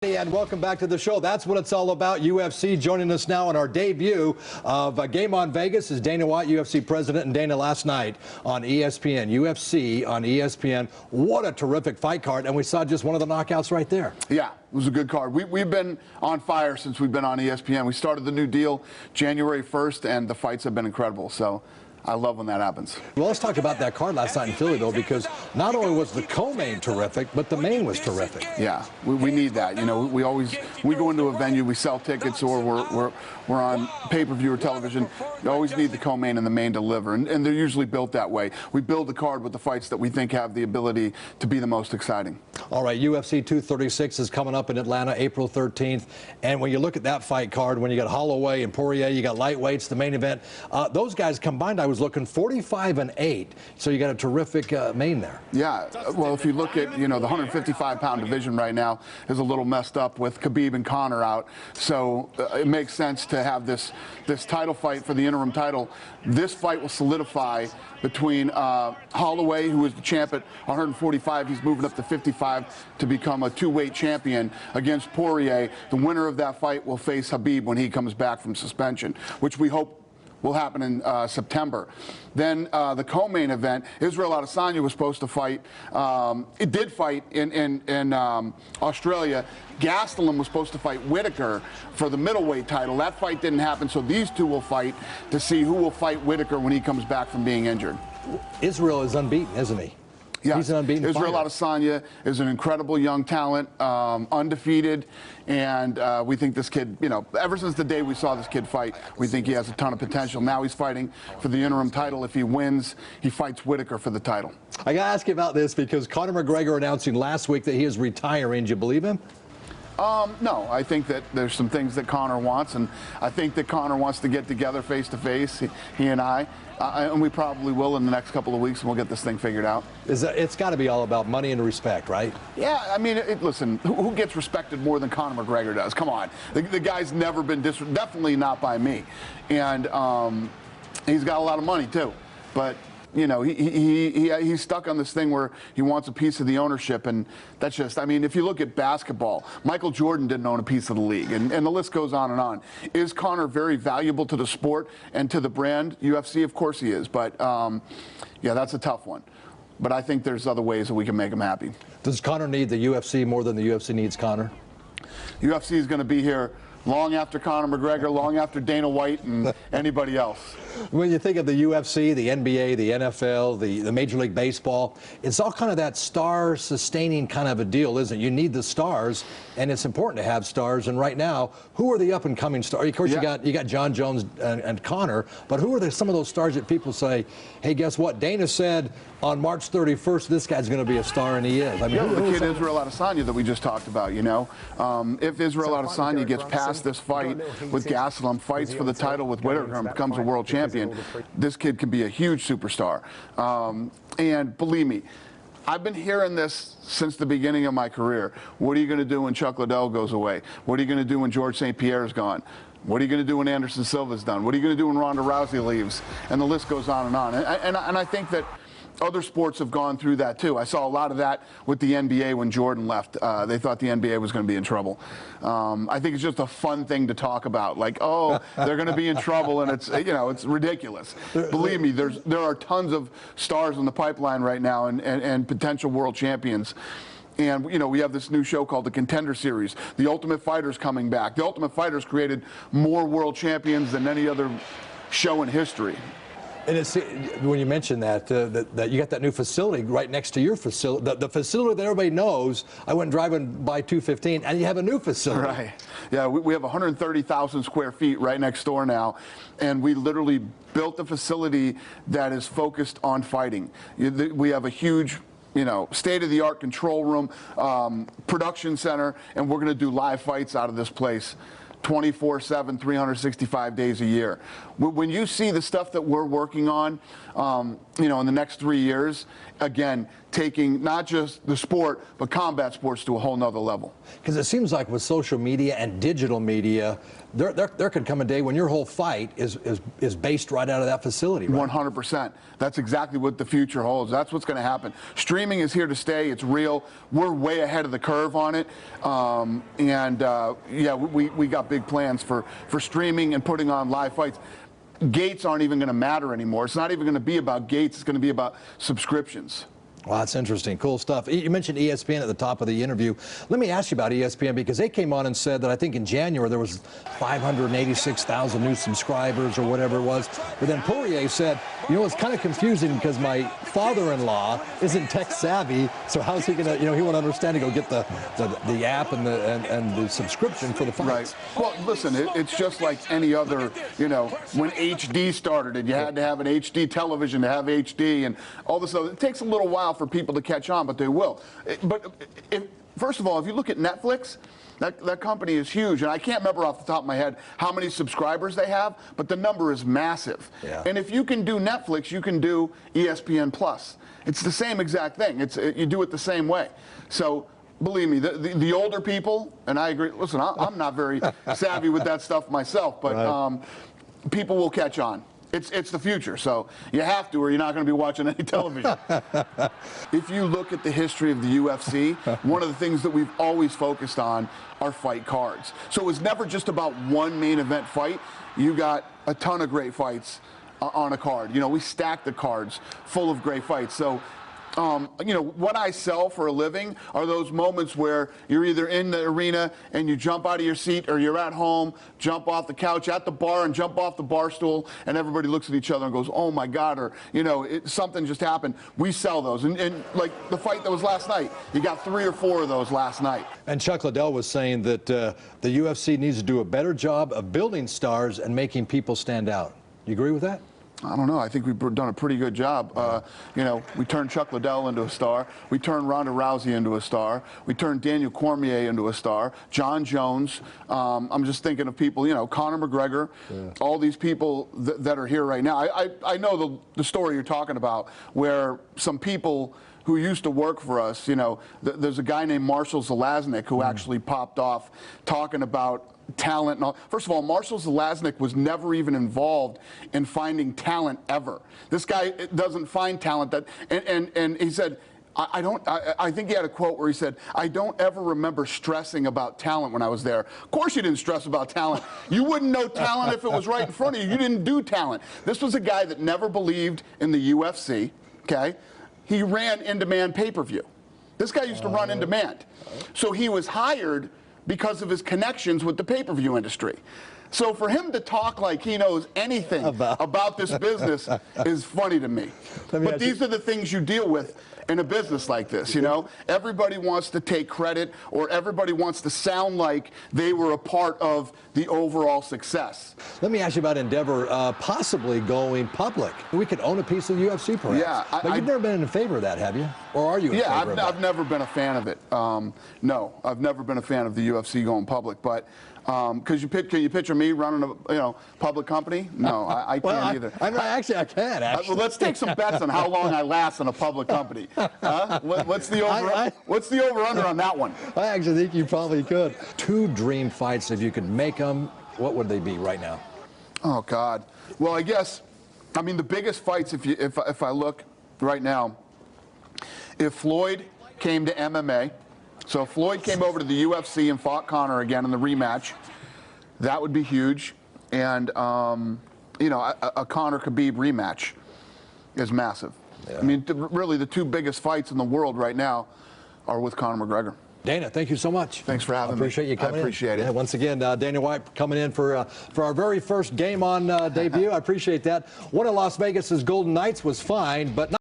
And welcome back to the show. That's what it's all about. UFC joining us now on our debut of Game on Vegas is Dana White, UFC President, and Dana last night on ESPN. UFC on ESPN. What a terrific fight card, and we saw just one of the knockouts right there. Yeah, it was a good card. We've been on fire since we've been on ESPN. We started the new deal January 1st, and the fights have been incredible. So I love when that happens. Well, let's talk about that card last night in Philly, though, because not only was the co-main terrific, but the main was terrific. Yeah, we need that. You know, we go into a venue, we sell tickets, or we're on pay-per-view or television. You always need the co-main and the main to deliver, and they're usually built that way. We build the card with the fights that we think have the ability to be the most exciting. All right, UFC 236 is coming up in Atlanta, April 13th, and when you look at that fight card, when you got Holloway and Poirier, you got lightweights, the main event, those guys combined, I was looking 45-8, so you got a terrific main there. Yeah, well, if you look at, the 155-pound division right now is a little messed up with Khabib and Conor out, so it makes sense to have this title fight for the interim title. This fight will solidify between Holloway, who is the champ at 145, he's moving up to 55 to become a two-weight champion, against Poirier. The winner of that fight will face Khabib when he comes back from suspension, which we hope will happen in September. Then the co-main event, Israel Adesanya was supposed to fight. It did fight in Australia. Gastelum was supposed to fight Whitaker for the middleweight title. That fight didn't happen, so these two will fight to see who will fight Whitaker when he comes back from being injured. Israel is unbeaten, isn't he? Yeah, he's an unbeaten Israel fighter. Adesanya is an incredible young talent, undefeated, and we think this kid, ever since the day we saw this kid fight, we think he has a ton of potential. Now he's fighting for the interim title. If he wins, he fights Whitaker for the title. I got to ask you about this because Conor McGregor announcing last week that he is retiring. Do you believe him? No, I think that there's some things that Conor wants, and I think that Conor wants to get together face to face, he and I. And we probably will in the next couple of weeks, and we'll get this thing figured out. It's got to be all about money and respect, right? Yeah, I mean, listen, who gets respected more than Conor McGregor does? Come on. The guy's never been definitely not by me. And he's got a lot of money, too. But he's stuck on this thing where he wants a piece of the ownership, and that's just, I mean, if you look at basketball, Michael Jordan didn't own a piece of the league, and the list goes on and on. Is Conor very valuable to the sport and to the brand? UFC, of course he is, but yeah, that's a tough one. But I think there's other ways that we can make him happy. Does Conor need the UFC more than the UFC needs Conor? UFC is going to be here long after Conor McGregor, long after Dana White and anybody else. When you think of the UFC, the NBA, the NFL, the Major League Baseball, it's all kind of that star-sustaining kind of a deal, isn't it? You need the stars, and it's important to have stars. And right now, who are the up-and-coming stars? Of course, yeah. you got John Jones and Conor, but who are some of those stars that people say, hey, guess what? Dana said on March 31st, this guy's going to be a star, and he is. I mean, yeah, the kid Israel Adesanya that we just talked about, if Israel Adesanya gets past this fight with Gastelum, fights for the title with Whitaker, and becomes a world champion, this kid can be a huge superstar. And believe me, I've been hearing this since the beginning of my career. What are you going to do when Chuck Liddell goes away? What are you going to do when George St. Pierre's gone? What are you going to do when Anderson Silva's done? What are you going to do when Ronda Rousey leaves? And the list goes on and on. And I think that other sports have gone through that too. I saw a lot of that with the NBA when Jordan left. They thought the NBA was going to be in trouble. I think it's just a fun thing to talk about. Like, oh, they're going to be in trouble, and it's ridiculous. Believe me, there are tons of stars in the pipeline right now and potential world champions. And, we have this new show called the Contender Series. The Ultimate Fighter's coming back. The Ultimate Fighter's created more world champions than any other show in history. And it's, when you mentioned that you got that new facility right next to your facility, the facility that everybody knows. I went driving by 215, and you have a new facility. Right. Yeah, we have 130,000 square feet right next door now, and we literally built a facility that is focused on fighting. We have a huge, state-of-the-art control room, production center, and we're going to do live fights out of this place 24/7, 365 days a year. When you see the stuff that we're working on, in the next 3 years, again, taking not just the sport, but combat sports to a whole nother level. Because it seems like with social media and digital media, there could come a day when your whole fight is based right out of that facility, right? 100%. That's exactly what the future holds. That's what's going to happen. Streaming is here to stay. It's real. We're way ahead of the curve on it. Yeah, we got big plans for streaming and putting on live fights. Gates aren't even going to matter anymore. It's not even going to be about gates. It's going to be about subscriptions. Well, that's interesting. Cool stuff. You mentioned ESPN at the top of the interview. Let me ask you about ESPN, because they came on and said that I think in January there was 586,000 new subscribers or whatever it was. But then Poirier said, you know, it's kind of confusing because my father-in-law isn't tech savvy, so how's he going to, you know, he won't understand to go get the app and the subscription for the fights. Right. Well, listen, it's just like any other, you know, when HD started and you had to have an HD television to have HD and all this other. It takes a little while for people to catch on, but they will. But first of all, if you look at Netflix, that company is huge, and I can't remember off the top of my head how many subscribers they have, but the number is massive. Yeah. And if you can do Netflix, you can do ESPN Plus. It's the same exact thing. You do it the same way. So believe me, the older people, and I agree. Listen, I'm not very savvy with that stuff myself, but right. People will catch on. It's the future, so you have to, or you're not going to be watching any television. If you look at the history of the UFC, one of the things that we've always focused on are fight cards. So it was never just about one main event fight. You got a ton of great fights on a card. You know, we stacked the cards full of great fights. So you know, what I sell for a living are those moments where you're either in the arena and you jump out of your seat, or you're at home, jump off the couch at the bar and jump off the bar stool, and everybody looks at each other and goes, oh my God, or, you know, something just happened. We sell those. And like the fight that was last night, you got 3 or 4 of those last night. And Chuck Liddell was saying that the UFC needs to do a better job of building stars and making people stand out. You agree with that? I don't know. I think we've done a pretty good job. You know, we turned Chuck Liddell into a star. We turned Ronda Rousey into a star. We turned Daniel Cormier into a star. John Jones. I'm just thinking of people, you know, Conor McGregor. Yeah. All these people that are here right now. I know the story you're talking about, where some people who used to work for us, you know, there's a guy named Marshall Zelaznik who actually popped off talking about talent and all. First of all, Marshall Zelaznik was never even involved in finding talent ever. This guy doesn't find talent and he said, I think he had a quote where he said, I don't ever remember stressing about talent when I was there. Of course you didn't stress about talent. You wouldn't know talent if it was right in front of you. You didn't do talent. This was a guy that never believed in the UFC, okay? He ran in-demand pay-per-view. This guy used to run in-demand. So he was hired because of his connections with the pay-per-view industry. So for him to talk like he knows anything about this business is funny to me. But these are the things you deal with in a business like this, you know? Everybody wants to take credit, or everybody wants to sound like they were a part of the overall success. Let me ask you about Endeavor possibly going public. We could own a piece of the UFC, perhaps. Yeah, but you've never been in favor of that, have you? Or are you in favor of that? I've never been a fan of it. No, I've never been a fan of the UFC going public. But can you picture me running a public company? No, I can't either. I can. Well, let's take some bets on how long I last in a public company. What's the over-under on that one? I actually think you probably could. 2 dream fights, if you could make them, what would they be right now? Oh God. Well, I guess, I mean, the biggest fights, if I look right now, if Floyd came to MMA. So if Floyd came over to the UFC and fought Conor again in the rematch, that would be huge. And, you know, a Conor-Khabib rematch is massive. Yeah. I mean, really the 2 biggest fights in the world right now are with Conor McGregor. Dana, thank you so much. Thanks for having me. I appreciate you coming in. I appreciate it. Yeah, once again, Dana White coming in for our very first Game On debut. I appreciate that. One of Las Vegas's Golden Knights was fine, but not